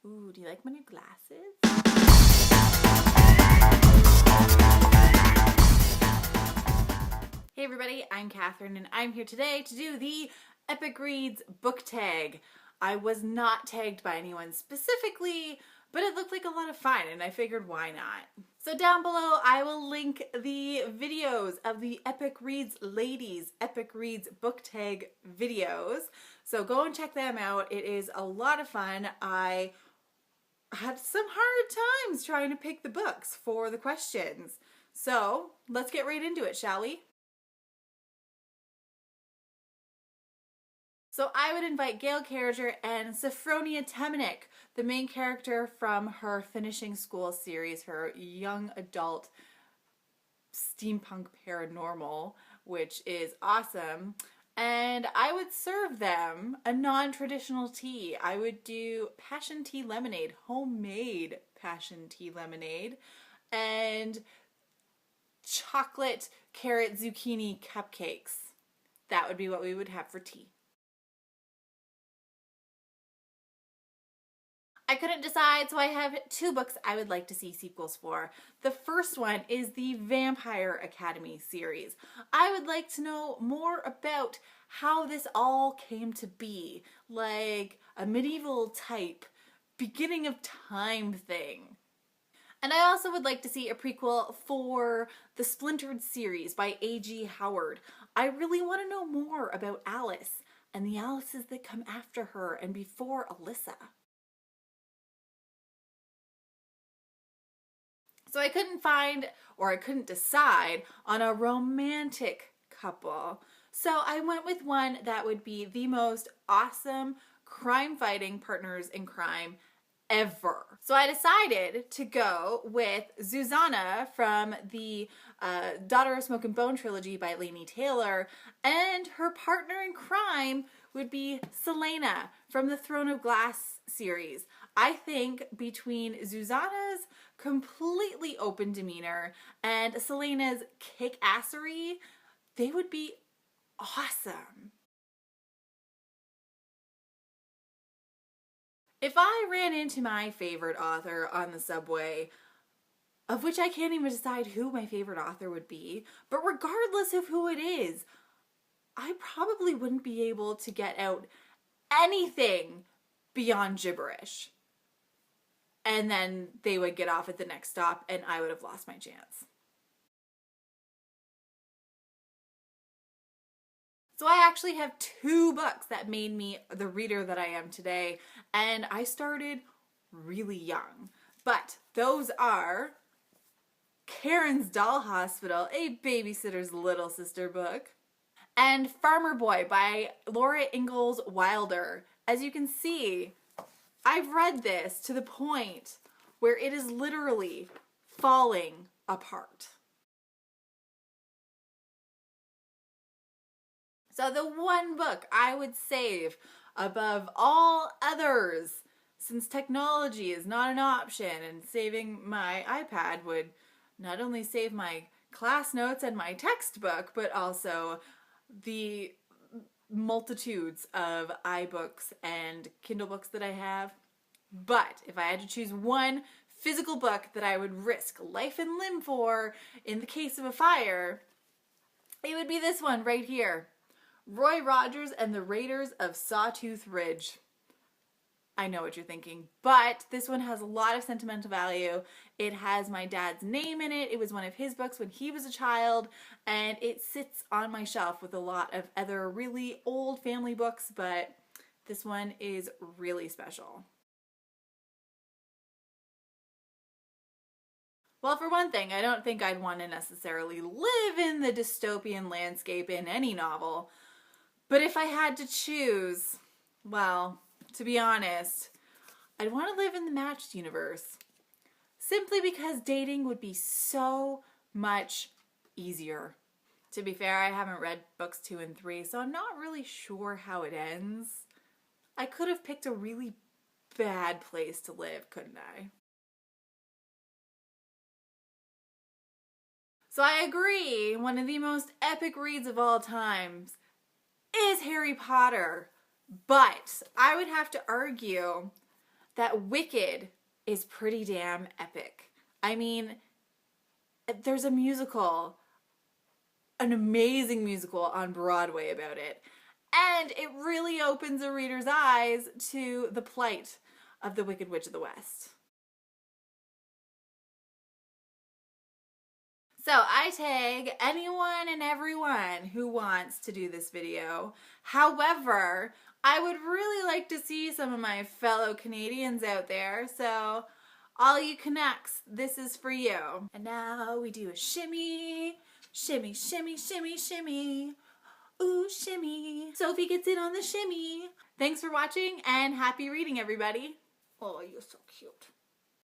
Ooh, do you like my new glasses? Hey everybody, I'm Catherine and I'm here today to do the Epic Reads book tag. I was not tagged by anyone specifically, but it looked like a lot of fun and I figured why not. So down below I will link the videos of the Epic Reads ladies Epic Reads book tag videos. So go and check them out. It is a lot of fun. I had some hard times trying to pick the books for the questions. So let's get right into it, shall we? So I would invite Gail Carriger and Sophronia Temenick, the main character from her Finishing School series, her young adult steampunk paranormal, which is awesome. And I would serve them a non-traditional tea. I would do passion tea lemonade, homemade passion tea lemonade, and chocolate carrot zucchini cupcakes. That would be what we would have for tea. I couldn't decide, so I have two books I would like to see sequels for. The first one is the Vampire Academy series. I would like to know more about how this all came to be, like a medieval type beginning of time thing. And I also would like to see a prequel for the Splintered series by A.G. Howard. I really want to know more about Alice and the Alices that come after her and before Alyssa. So I couldn't find, or I couldn't decide on a romantic couple. So I went with one that would be the most awesome crime-fighting partners in crime ever. So I decided to go with Zuzana from the Daughter of Smoke and Bone trilogy by Laini Taylor, and her partner in crime would be Celaena from the Throne of Glass series. I think between Zuzana's completely open demeanor and Celaena's kick-assery, they would be awesome. If I ran into my favorite author on the subway, of which I can't even decide who my favorite author would be, but regardless of who it is, I probably wouldn't be able to get out anything beyond gibberish. And then they would get off at the next stop and I would have lost my chance. So I actually have two books that made me the reader that I am today, and I started really young. But those are Karen's Doll Hospital, a babysitter's little sister book, and Farmer Boy by Laura Ingalls Wilder. As you can see, I've read this to the point where it is literally falling apart. So the one book I would save above all others, since technology is not an option and saving my iPad would not only save my class notes and my textbook, but also the multitudes of iBooks and Kindle books that I have. But if I had to choose one physical book that I would risk life and limb for in the case of a fire, it would be this one right here. Roy Rogers and the Raiders of Sawtooth Ridge. I know what you're thinking, but this one has a lot of sentimental value. It has my dad's name in it. It was one of his books when he was a child, and it sits on my shelf with a lot of other really old family books, but this one is really special. Well, for one thing, I don't think I'd want to necessarily live in the dystopian landscape in any novel. But if I had to choose, well, to be honest, I'd want to live in the Matched universe. Simply because dating would be so much easier. To be fair, I haven't read books 2 and 3, so I'm not really sure how it ends. I could have picked a really bad place to live, couldn't I? So I agree, one of the most epic reads of all times is Harry Potter. But I would have to argue that Wicked is pretty damn epic. I mean, there's a musical, an amazing musical on Broadway about it. And it really opens a reader's eyes to the plight of the Wicked Witch of the West. So I tag anyone and everyone who wants to do this video. However, I would really like to see some of my fellow Canadians out there. So all you Canucks, this is for you. And now we do a shimmy, shimmy, shimmy, shimmy, shimmy. Ooh, shimmy. Sophie gets in on the shimmy. Thanks for watching and happy reading, everybody. Oh, you're so cute.